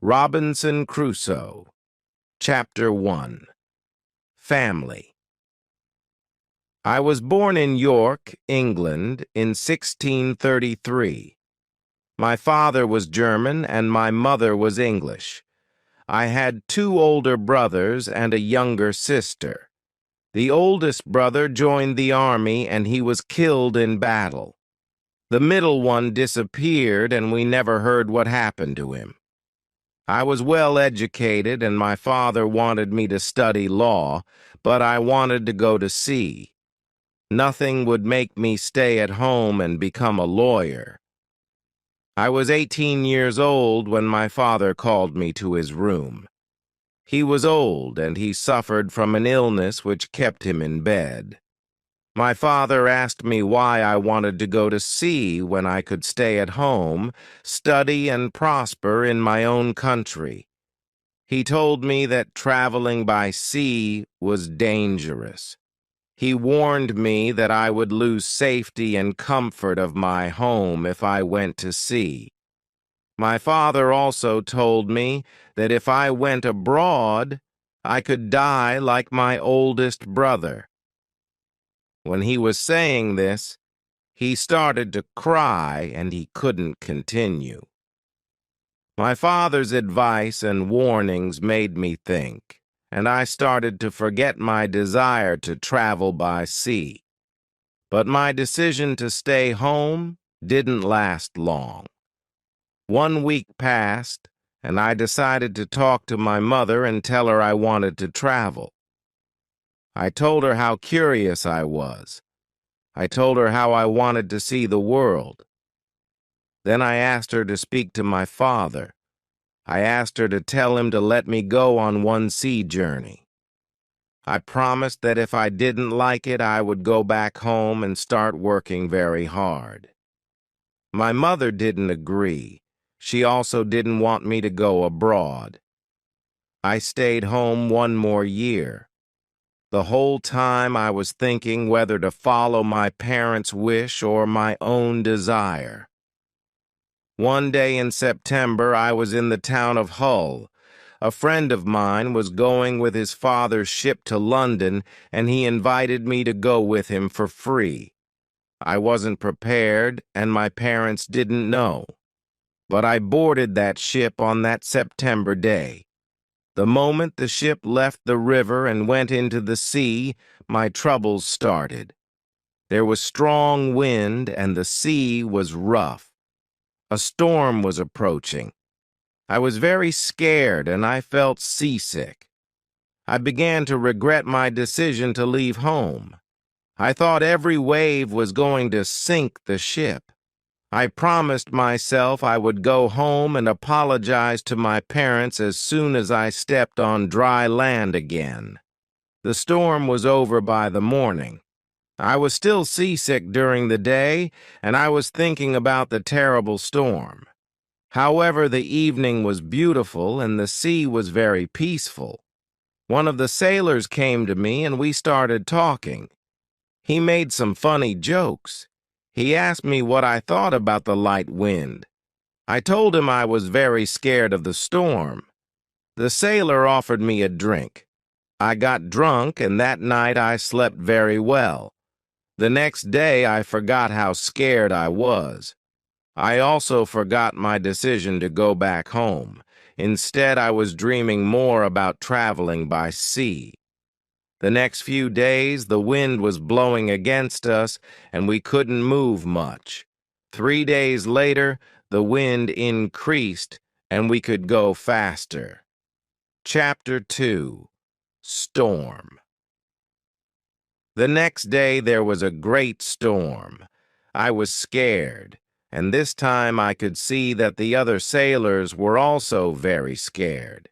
Robinson Crusoe. Chapter 1. Family. I was born in York, England, in 1633. My father was German and my mother was English. I had two older brothers and a younger sister. The oldest brother joined the army and he was killed in battle. The middle one disappeared and we never heard what happened to him. I was well educated and my father wanted me to study law, but I wanted to go to sea. Nothing would make me stay at home and become a lawyer. I was 18 years old when my father called me to his room. He was old and he suffered from an illness which kept him in bed. My father asked me why I wanted to go to sea when I could stay at home, study and prosper in my own country. He told me that traveling by sea was dangerous. He warned me that I would lose safety and comfort of my home if I went to sea. My father also told me that if I went abroad, I could die like my oldest brother. When he was saying this, he started to cry and he couldn't continue. My father's advice and warnings made me think, and I started to forget my desire to travel by sea. But my decision to stay home didn't last long. 1 week passed, and I decided to talk to my mother and tell her I wanted to travel. I told her how curious I was. I told her how I wanted to see the world. Then I asked her to speak to my father. I asked her to tell him to let me go on one sea journey. I promised that if I didn't like it, I would go back home and start working very hard. My mother didn't agree. She also didn't want me to go abroad. I stayed home 1 more year. The whole time I was thinking whether to follow my parents' wish or my own desire. One day in September, I was in the town of Hull. A friend of mine was going with his father's ship to London, and he invited me to go with him for free. I wasn't prepared, and my parents didn't know. But I boarded that ship on that September day. The moment the ship left the river and went into the sea, my troubles started. There was strong wind, and the sea was rough. A storm was approaching. I was very scared, and I felt seasick. I began to regret my decision to leave home. I thought every wave was going to sink the ship. I promised myself I would go home and apologize to my parents as soon as I stepped on dry land again. The storm was over by the morning. I was still seasick during the day, and I was thinking about the terrible storm. However, the evening was beautiful and the sea was very peaceful. One of the sailors came to me and we started talking. He made some funny jokes. He asked me what I thought about the light wind. I told him I was very scared of the storm. The sailor offered me a drink. I got drunk, and that night I slept very well. The next day I forgot how scared I was. I also forgot my decision to go back home. Instead, I was dreaming more about traveling by sea. The next few days, the wind was blowing against us, and we couldn't move much. 3 days later, the wind increased, and we could go faster. Chapter 2. Storm. The next day, there was a great storm. I was scared, and this time I could see that the other sailors were also very scared.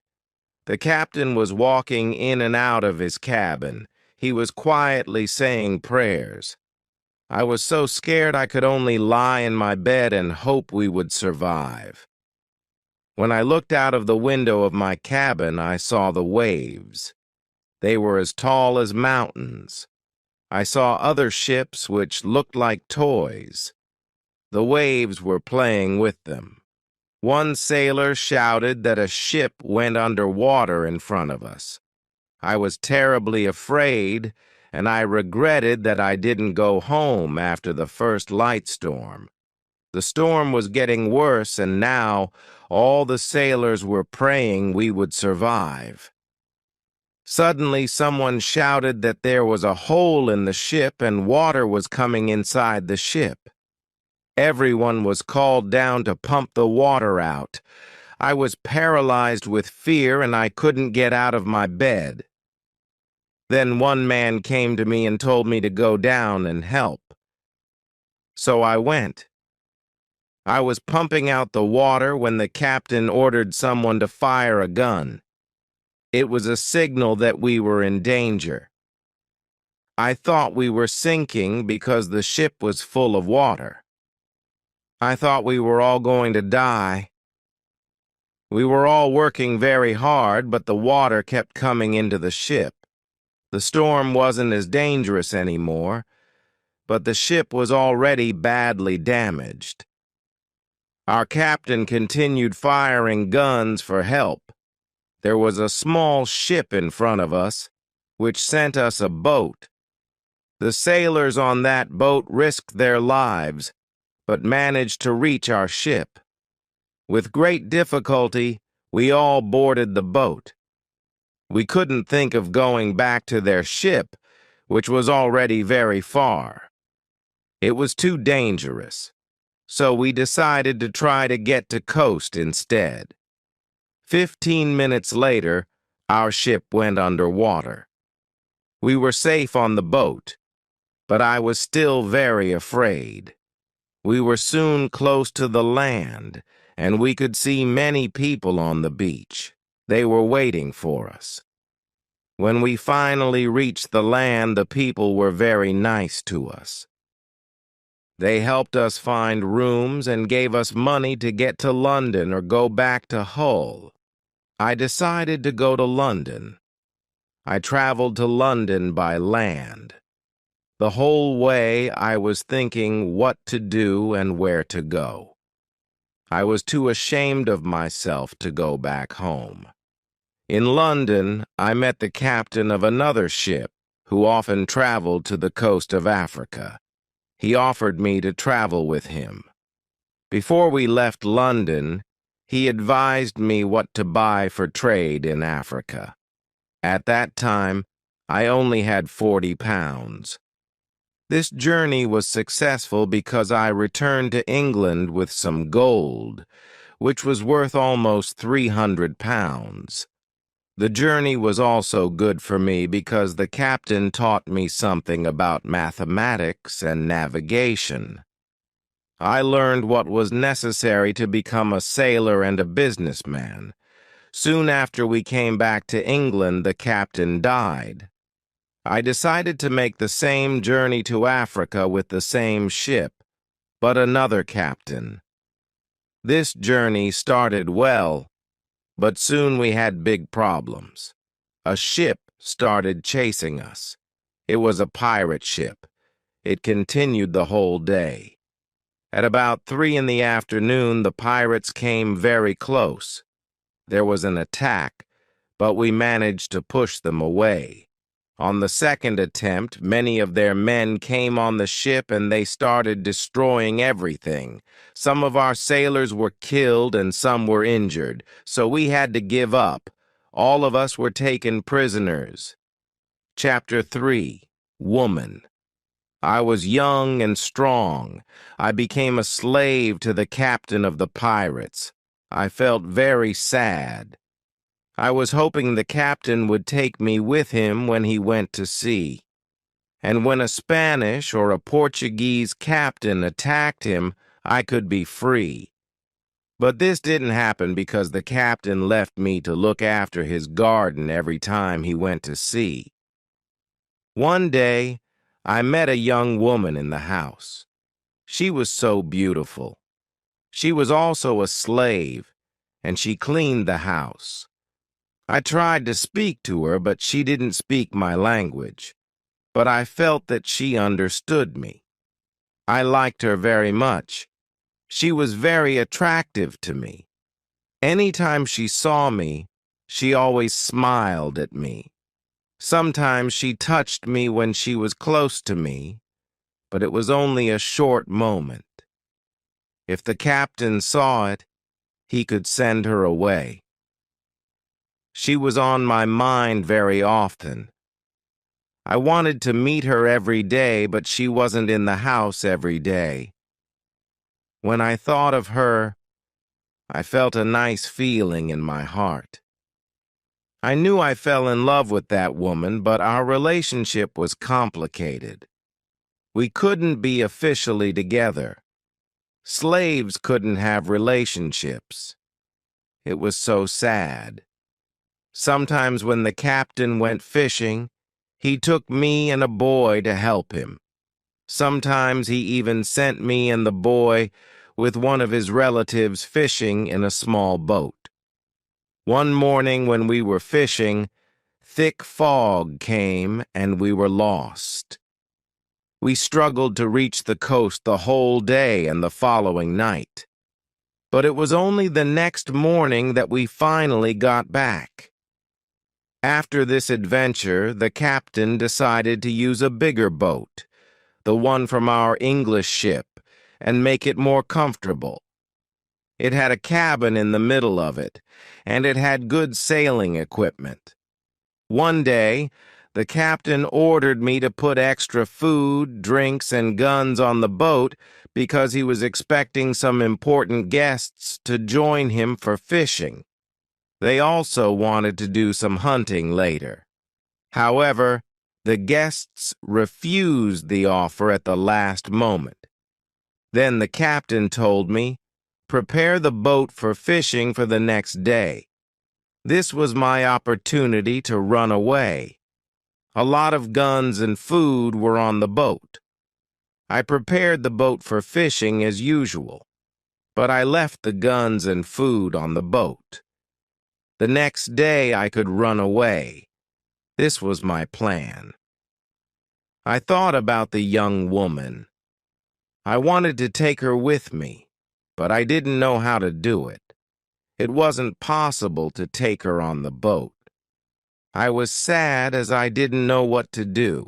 The captain was walking in and out of his cabin. He was quietly saying prayers. I was so scared I could only lie in my bed and hope we would survive. When I looked out of the window of my cabin, I saw the waves. They were as tall as mountains. I saw other ships which looked like toys. The waves were playing with them. One sailor shouted that a ship went underwater in front of us. I was terribly afraid, and I regretted that I didn't go home after the first light storm. The storm was getting worse, and now all the sailors were praying we would survive. Suddenly, someone shouted that there was a hole in the ship and water was coming inside the ship. Everyone was called down to pump the water out. I was paralyzed with fear and I couldn't get out of my bed. Then one man came to me and told me to go down and help. So I went. I was pumping out the water when the captain ordered someone to fire a gun. It was a signal that we were in danger. I thought we were sinking because the ship was full of water. I thought we were all going to die. We were all working very hard, but the water kept coming into the ship. The storm wasn't as dangerous anymore, but the ship was already badly damaged. Our captain continued firing guns for help. There was a small ship in front of us, which sent us a boat. The sailors on that boat risked their lives, but managed to reach our ship. With great difficulty, we all boarded the boat. We couldn't think of going back to their ship, which was already very far. It was too dangerous, so we decided to try to get to coast instead. 15 minutes later, our ship went underwater. We were safe on the boat, but I was still very afraid. We were soon close to the land, and we could see many people on the beach. They were waiting for us. When we finally reached the land, the people were very nice to us. They helped us find rooms and gave us money to get to London or go back to Hull. I decided to go to London. I traveled to London by land. The whole way I was thinking what to do and where to go. I was too ashamed of myself to go back home. In London, I met the captain of another ship who often traveled to the coast of Africa. He offered me to travel with him. Before we left London, he advised me what to buy for trade in Africa. At that time, I only had 40 pounds. This journey was successful because I returned to England with some gold, which was worth almost 300 pounds. The journey was also good for me because the captain taught me something about mathematics and navigation. I learned what was necessary to become a sailor and a businessman. Soon after we came back to England, the captain died. I decided to make the same journey to Africa with the same ship, but another captain. This journey started well, but soon we had big problems. A ship started chasing us. It was a pirate ship. It continued the whole day. At about 3 in the afternoon, the pirates came very close. There was an attack, but we managed to push them away. On the second attempt, many of their men came on the ship and they started destroying everything. Some of our sailors were killed and some were injured, so we had to give up. All of us were taken prisoners. Chapter 3. Woman. I was young and strong. I became a slave to the captain of the pirates. I felt very sad. I was hoping the captain would take me with him when he went to sea. And when a Spanish or a Portuguese captain attacked him, I could be free. But this didn't happen because the captain left me to look after his garden every time he went to sea. One day, I met a young woman in the house. She was so beautiful. She was also a slave, and she cleaned the house. I tried to speak to her, but she didn't speak my language. But I felt that she understood me. I liked her very much. She was very attractive to me. Anytime she saw me, she always smiled at me. Sometimes she touched me when she was close to me, but it was only a short moment. If the captain saw it, he could send her away. She was on my mind very often. I wanted to meet her every day, but she wasn't in the house every day. When I thought of her, I felt a nice feeling in my heart. I knew I fell in love with that woman, but our relationship was complicated. We couldn't be officially together. Slaves couldn't have relationships. It was so sad. Sometimes when the captain went fishing, he took me and a boy to help him. Sometimes he even sent me and the boy with one of his relatives fishing in a small boat. One morning when we were fishing, thick fog came and we were lost. We struggled to reach the coast the whole day and the following night. But it was only the next morning that we finally got back. After this adventure, the captain decided to use a bigger boat, the one from our English ship, and make it more comfortable. It had a cabin in the middle of it, and it had good sailing equipment. One day, the captain ordered me to put extra food, drinks, and guns on the boat because he was expecting some important guests to join him for fishing. They also wanted to do some hunting later. However, the guests refused the offer at the last moment. Then the captain told me, "Prepare the boat for fishing for the next day." This was my opportunity to run away. A lot of guns and food were on the boat. I prepared the boat for fishing as usual, but I left the guns and food on the boat. The next day I could run away. This was my plan. I thought about the young woman. I wanted to take her with me, but I didn't know how to do it. It wasn't possible to take her on the boat. I was sad as I didn't know what to do.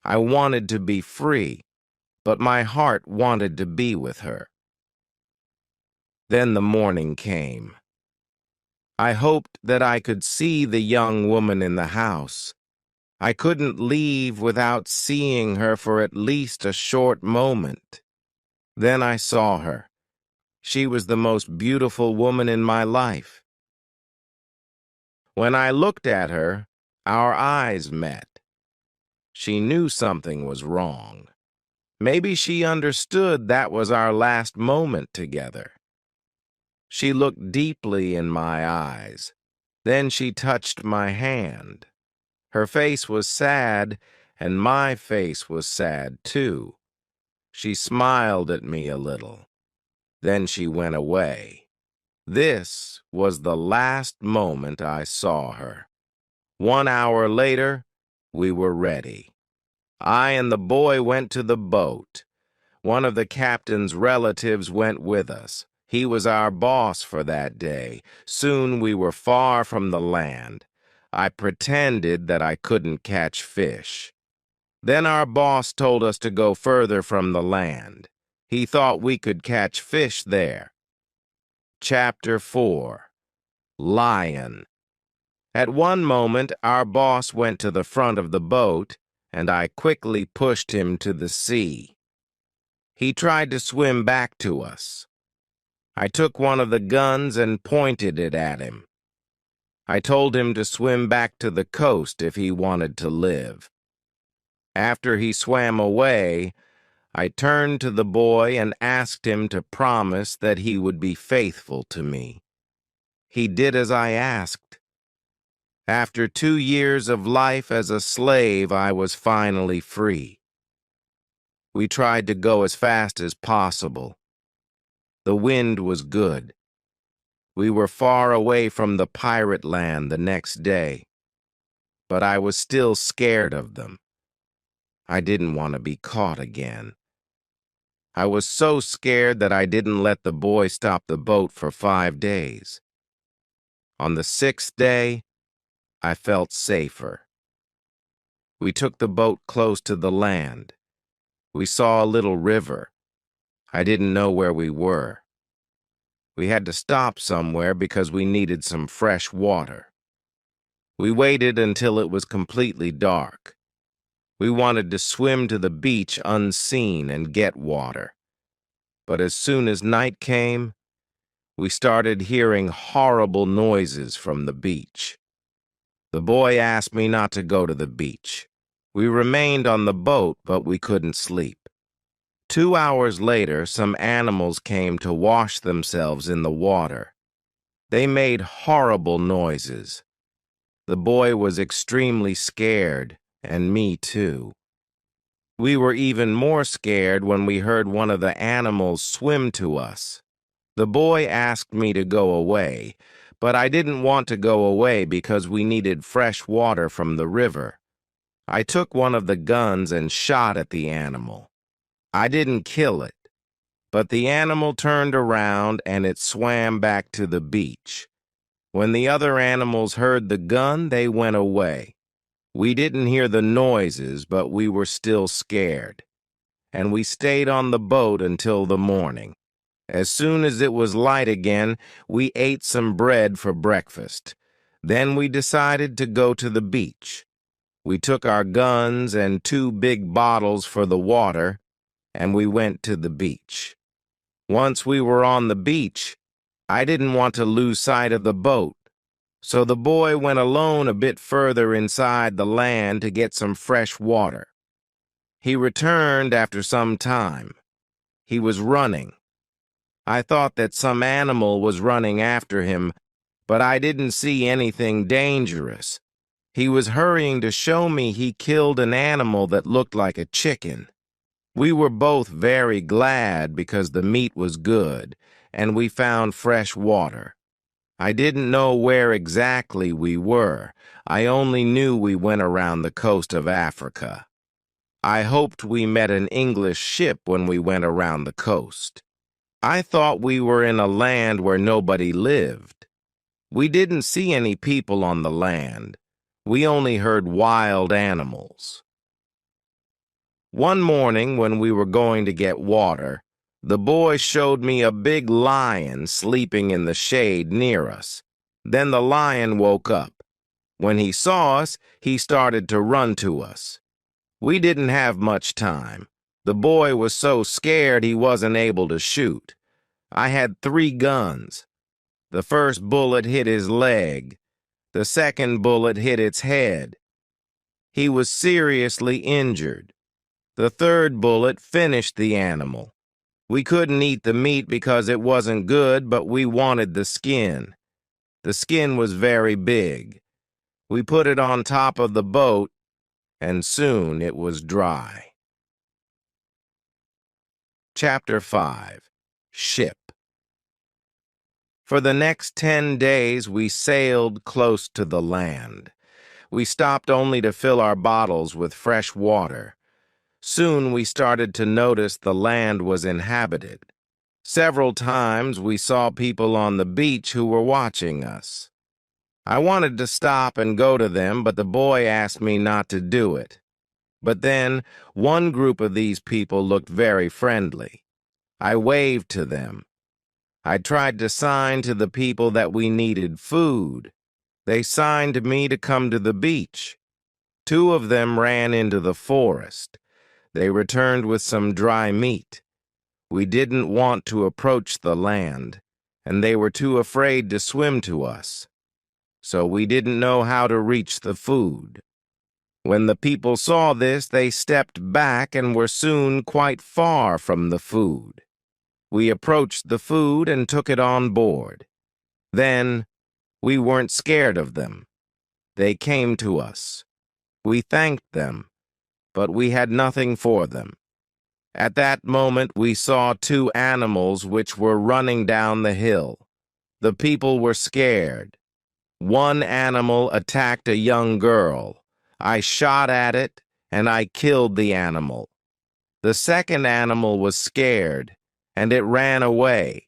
I wanted to be free, but my heart wanted to be with her. Then the morning came. I hoped that I could see the young woman in the house. I couldn't leave without seeing her for at least a short moment. Then I saw her. She was the most beautiful woman in my life. When I looked at her, our eyes met. She knew something was wrong. Maybe she understood that was our last moment together. She looked deeply in my eyes. Then she touched my hand. Her face was sad, and my face was sad too. She smiled at me a little. Then she went away. This was the last moment I saw her. 1 hour later, we were ready. I and the boy went to the boat. One of the captain's relatives went with us. He was our boss for that day. Soon we were far from the land. I pretended that I couldn't catch fish. Then our boss told us to go further from the land. He thought we could catch fish there. Chapter 4. Lion. At one moment, our boss went to the front of the boat, and I quickly pushed him to the sea. He tried to swim back to us. I took one of the guns and pointed it at him. I told him to swim back to the coast if he wanted to live. After he swam away, I turned to the boy and asked him to promise that he would be faithful to me. He did as I asked. After 2 years of life as a slave, I was finally free. We tried to go as fast as possible. The wind was good. We were far away from the pirate land the next day, but I was still scared of them. I didn't want to be caught again. I was so scared that I didn't let the boy stop the boat for 5 days. On the 6th day, I felt safer. We took the boat close to the land. We saw a little river. I didn't know where we were. We had to stop somewhere because we needed some fresh water. We waited until it was completely dark. We wanted to swim to the beach unseen and get water. But as soon as night came, we started hearing horrible noises from the beach. The boy asked me not to go to the beach. We remained on the boat, but we couldn't sleep. 2 hours later, some animals came to wash themselves in the water. They made horrible noises. The boy was extremely scared, and me too. We were even more scared when we heard one of the animals swim to us. The boy asked me to go away, but I didn't want to go away because we needed fresh water from the river. I took one of the guns and shot at the animal. I didn't kill it, but the animal turned around and it swam back to the beach. When the other animals heard the gun, they went away. We didn't hear the noises, but we were still scared. And we stayed on the boat until the morning. As soon as it was light again, we ate some bread for breakfast. Then we decided to go to the beach. We took our guns and 2 big bottles for the water, and we went to the beach. Once we were on the beach, I didn't want to lose sight of the boat, so the boy went alone a bit further inside the land to get some fresh water. He returned after some time. He was running. I thought that some animal was running after him, but I didn't see anything dangerous. He was hurrying to show me he killed an animal that looked like a chicken. We were both very glad because the meat was good, and we found fresh water. I didn't know where exactly we were. I only knew we went around the coast of Africa. I hoped we met an English ship when we went around the coast. I thought we were in a land where nobody lived. We didn't see any people on the land. We only heard wild animals. One morning when we were going to get water, the boy showed me a big lion sleeping in the shade near us. Then the lion woke up. When he saw us, he started to run to us. We didn't have much time. The boy was so scared he wasn't able to shoot. I had 3 guns. The first bullet hit his leg. The second bullet hit its head. He was seriously injured. The third bullet finished the animal. We couldn't eat the meat because it wasn't good, but we wanted the skin. The skin was very big. We put it on top of the boat, and soon it was dry. Chapter 5. Ship. For the next 10 days, we sailed close to the land. We stopped only to fill our bottles with fresh water. Soon we started to notice the land was inhabited. Several times we saw people on the beach who were watching us. I wanted to stop and go to them, but the boy asked me not to do it. But then one group of these people looked very friendly. I waved to them. I tried to sign to the people that we needed food. They signed to me to come to the beach. 2 of them ran into the forest. They returned with some dry meat. We didn't want to approach the land, and they were too afraid to swim to us. So we didn't know how to reach the food. When the people saw this, they stepped back and were soon quite far from the food. We approached the food and took it on board. Then, we weren't scared of them. They came to us. We thanked them, but we had nothing for them. At that moment, we saw 2 animals which were running down the hill. The people were scared. One animal attacked a young girl. I shot at it, and I killed the animal. The second animal was scared, and it ran away.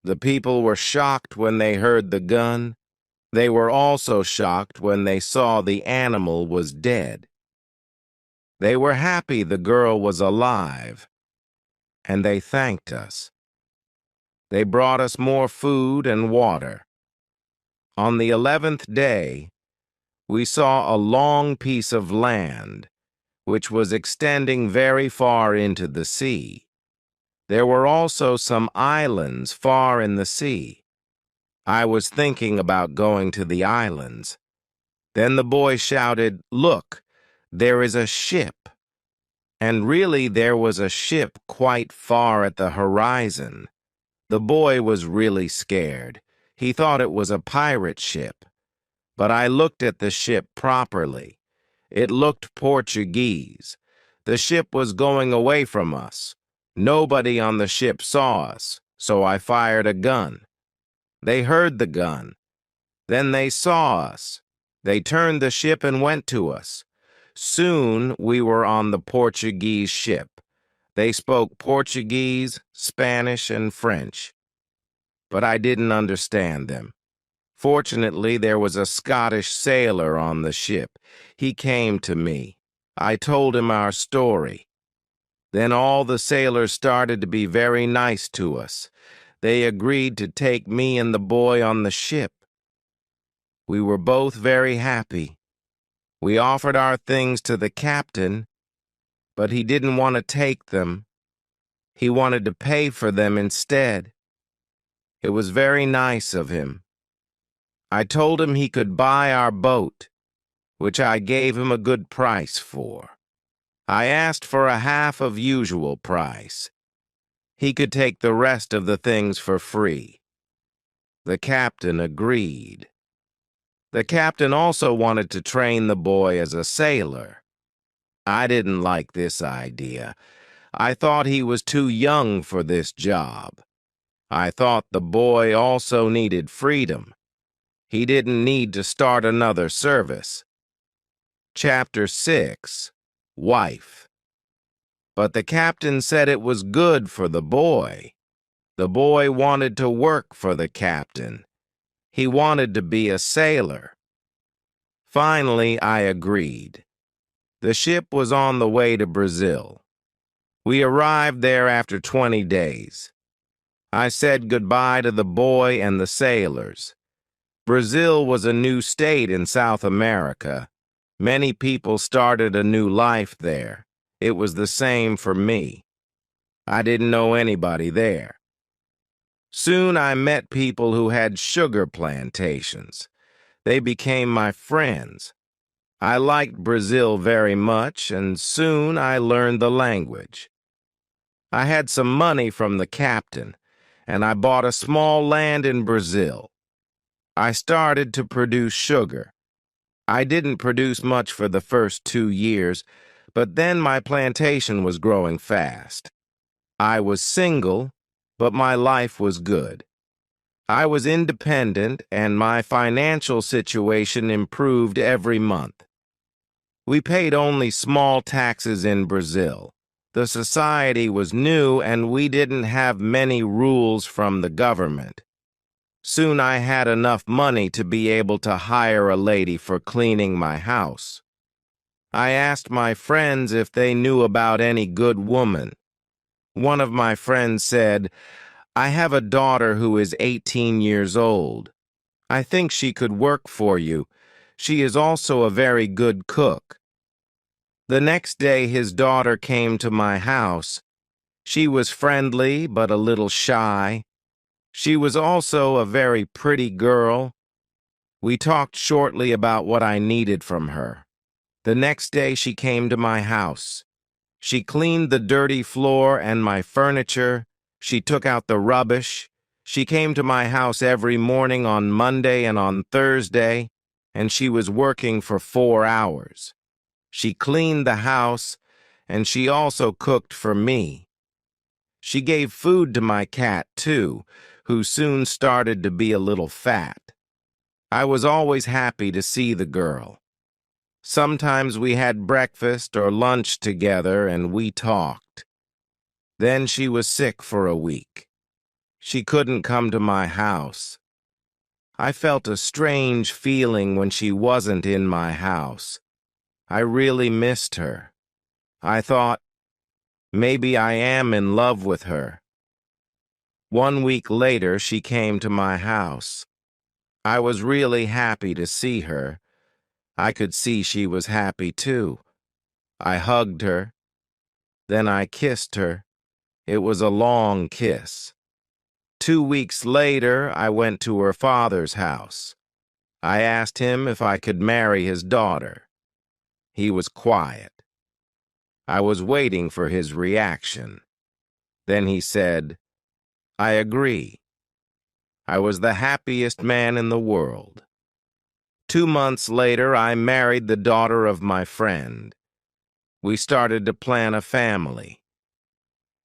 The people were shocked when they heard the gun. They were also shocked when they saw the animal was dead. They were happy the girl was alive, and they thanked us. They brought us more food and water. On the 11th day, we saw a long piece of land, which was extending very far into the sea. There were also some islands far in the sea. I was thinking about going to the islands. Then the boy shouted, "Look, there is a ship." And really there was a ship quite far at the horizon. The boy was really scared. He thought it was a pirate ship. But I looked at the ship properly. It looked Portuguese. The ship was going away from us. Nobody on the ship saw us, so I fired a gun. They heard the gun. Then they saw us. They turned the ship and went to us. Soon we were on the Portuguese ship. They spoke Portuguese, Spanish, and French. But I didn't understand them. Fortunately, there was a Scottish sailor on the ship. He came to me. I told him our story. Then all the sailors started to be very nice to us. They agreed to take me and the boy on the ship. We were both very happy. We offered our things to the captain, but he didn't want to take them. He wanted to pay for them instead. It was very nice of him. I told him he could buy our boat, which I gave him a good price for. I asked for a half of usual price. He could take the rest of the things for free. The captain agreed. The captain also wanted to train the boy as a sailor. I didn't like this idea. I thought he was too young for this job. I thought the boy also needed freedom. He didn't need to start another service. Chapter 6, Wife. But the captain said it was good for the boy. The boy wanted to work for the captain. He wanted to be a sailor. Finally, I agreed. The ship was on the way to Brazil. We arrived there after 20 days. I said goodbye to the boy and the sailors. Brazil was a new state in South America. Many people started a new life there. It was the same for me. I didn't know anybody there. Soon I met people who had sugar plantations. They became my friends. I liked Brazil very much, and soon I learned the language. I had some money from the captain, and I bought a small land in Brazil. I started to produce sugar. I didn't produce much for the first 2 years, but then my plantation was growing fast. I was single, but my life was good. I was independent, and my financial situation improved every month. We paid only small taxes in Brazil. The society was new, and we didn't have many rules from the government. Soon I had enough money to be able to hire a lady for cleaning my house. I asked my friends if they knew about any good woman. One of my friends said, "I have a daughter who is 18 years old. I think she could work for you. She is also a very good cook." The next day his daughter came to my house. She was friendly but a little shy. She was also a very pretty girl. We talked shortly about what I needed from her. The next day she came to my house. She cleaned the dirty floor and my furniture. She took out the rubbish. She came to my house every morning on Monday and on Thursday, and she was working for 4 hours. She cleaned the house, and she also cooked for me. She gave food to my cat, too, who soon started to be a little fat. I was always happy to see the girl. Sometimes we had breakfast or lunch together and we talked. Then she was sick for a week. She couldn't come to my house. I felt a strange feeling when she wasn't in my house. I really missed her. I thought, maybe I am in love with her. 1 week later, she came to my house. I was really happy to see her. I could see she was happy too. I hugged her. Then I kissed her. It was a long kiss. 2 weeks later, I went to her father's house. I asked him if I could marry his daughter. He was quiet. I was waiting for his reaction. Then he said, "I agree." I was the happiest man in the world. 2 months later, I married the daughter of my friend. We started to plan a family.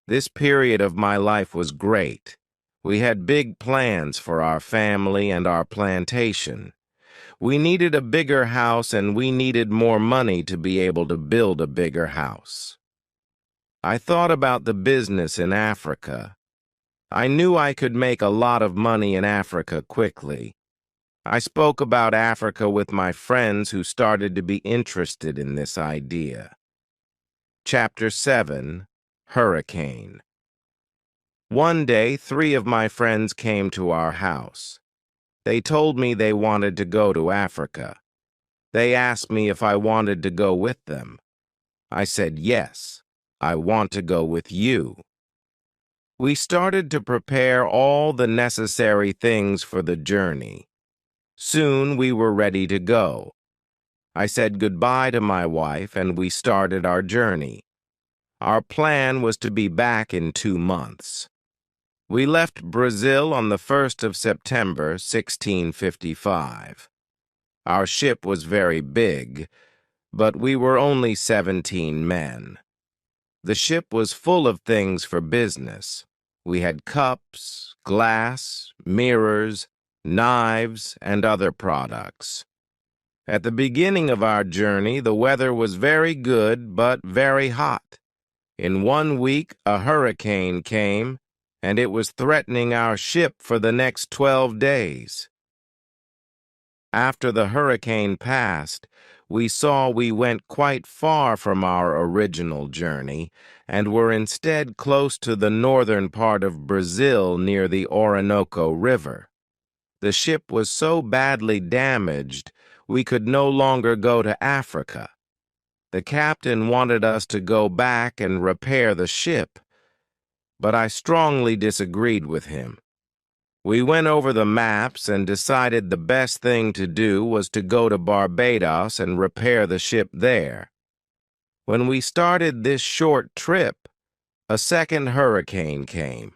This period of my life was great. We had big plans for our family and our plantation. We needed a bigger house and we needed more money to be able to build a bigger house. I thought about the business in Africa. I knew I could make a lot of money in Africa quickly. I spoke about Africa with my friends who started to be interested in this idea. Chapter 7, Hurricane. One day, 3 of my friends came to our house. They told me they wanted to go to Africa. They asked me if I wanted to go with them. I said yes, I want to go with you. We started to prepare all the necessary things for the journey. Soon we were ready to go. I said goodbye to my wife and we started our journey. Our plan was to be back in 2 months. We left Brazil on the 1st of September, 1655. Our ship was very big, but we were only 17 men. The ship was full of things for business. We had cups, glass, mirrors, knives, and other products. At the beginning of our journey, the weather was very good but very hot. In 1 week, a hurricane came, and it was threatening our ship for the next 12 days. After the hurricane passed, we saw we went quite far from our original journey and were instead close to the northern part of Brazil near the Orinoco River. The ship was so badly damaged we could no longer go to Africa. The captain wanted us to go back and repair the ship, but I strongly disagreed with him. We went over the maps and decided the best thing to do was to go to Barbados and repair the ship there. When we started this short trip, a second hurricane came.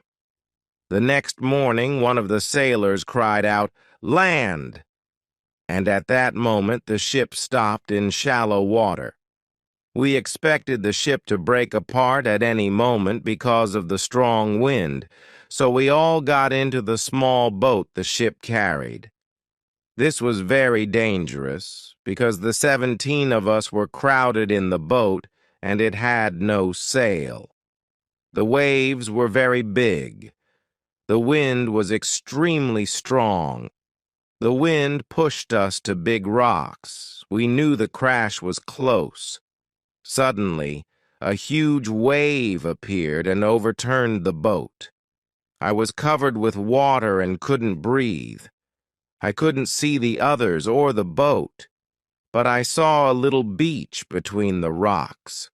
The next morning, one of the sailors cried out, "Land!" And at that moment the ship stopped in shallow water. We expected the ship to break apart at any moment because of the strong wind, so we all got into the small boat the ship carried. This was very dangerous because the 17 of us were crowded in the boat and it had no sail. The waves were very big. The wind was extremely strong. The wind pushed us to big rocks. We knew the crash was close. Suddenly, a huge wave appeared and overturned the boat. I was covered with water and couldn't breathe. I couldn't see the others or the boat, but I saw a little beach between the rocks.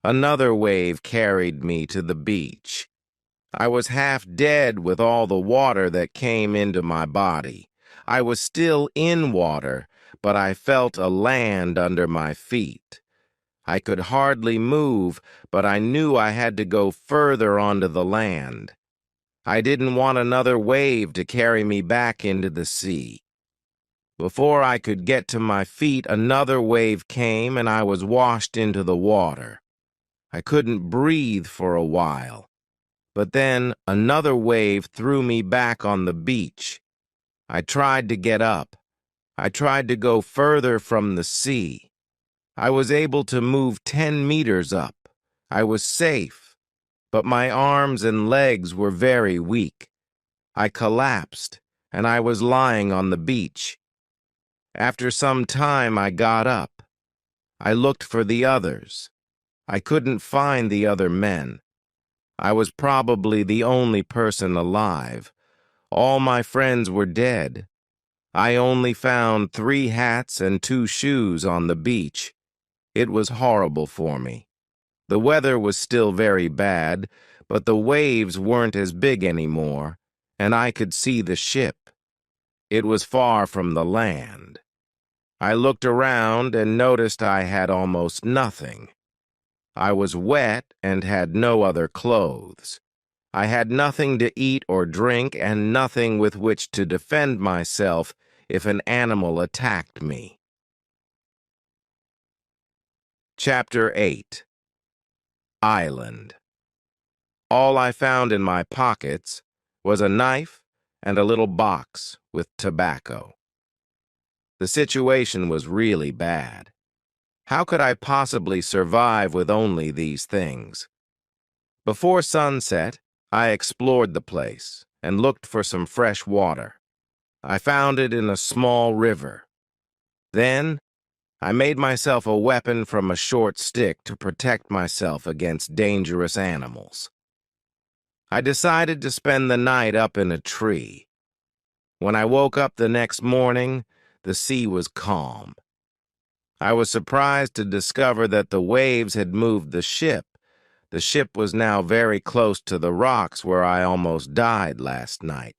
Another wave carried me to the beach. I was half dead with all the water that came into my body. I was still in water, but I felt a land under my feet. I could hardly move, but I knew I had to go further onto the land. I didn't want another wave to carry me back into the sea. Before I could get to my feet, another wave came and I was washed into the water. I couldn't breathe for a while, but then another wave threw me back on the beach. I tried to get up. I tried to go further from the sea. I was able to move 10 meters up. I was safe, but my arms and legs were very weak. I collapsed, and I was lying on the beach. After some time, I got up. I looked for the others. I couldn't find the other men. I was probably the only person alive. All my friends were dead. I only found 3 hats and 2 shoes on the beach. It was horrible for me. The weather was still very bad, but the waves weren't as big anymore, and I could see the ship. It was far from the land. I looked around and noticed I had almost nothing. I was wet and had no other clothes. I had nothing to eat or drink and nothing with which to defend myself if an animal attacked me. Chapter 8. Island. All I found in my pockets was a knife and a little box with tobacco. The situation was really bad. How could I possibly survive with only these things? Before sunset, I explored the place and looked for some fresh water. I found it in a small river. Then, I made myself a weapon from a short stick to protect myself against dangerous animals. I decided to spend the night up in a tree. When I woke up the next morning, the sea was calm. I was surprised to discover that the waves had moved the ship. The ship was now very close to the rocks where I almost died last night.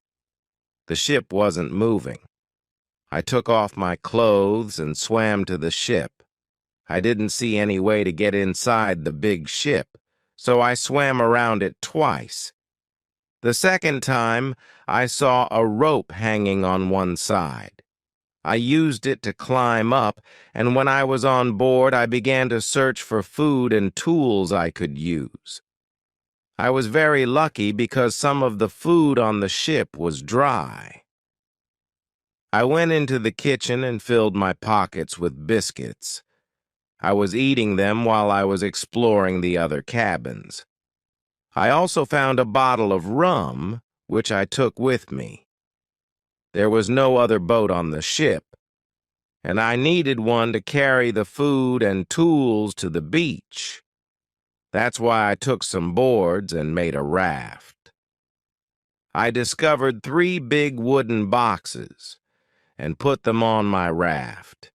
The ship wasn't moving. I took off my clothes and swam to the ship. I didn't see any way to get inside the big ship, so I swam around it twice. The second time, I saw a rope hanging on one side. I used it to climb up, and when I was on board, I began to search for food and tools I could use. I was very lucky because some of the food on the ship was dry. I went into the kitchen and filled my pockets with biscuits. I was eating them while I was exploring the other cabins. I also found a bottle of rum, which I took with me. There was no other boat on the ship, and I needed one to carry the food and tools to the beach. That's why I took some boards and made a raft. I discovered 3 big wooden boxes and put them on my raft.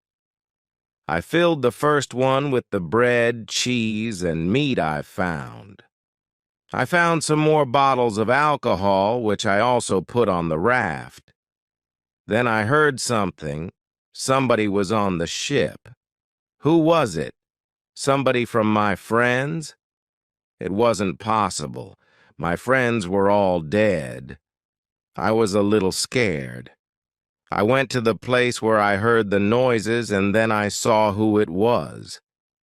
I filled the first one with the bread, cheese, and meat I found. I found some more bottles of alcohol, which I also put on the raft. Then I heard something. Somebody was on the ship. Who was it? Somebody from my friends? It wasn't possible. My friends were all dead. I was a little scared. I went to the place where I heard the noises, and then I saw who it was.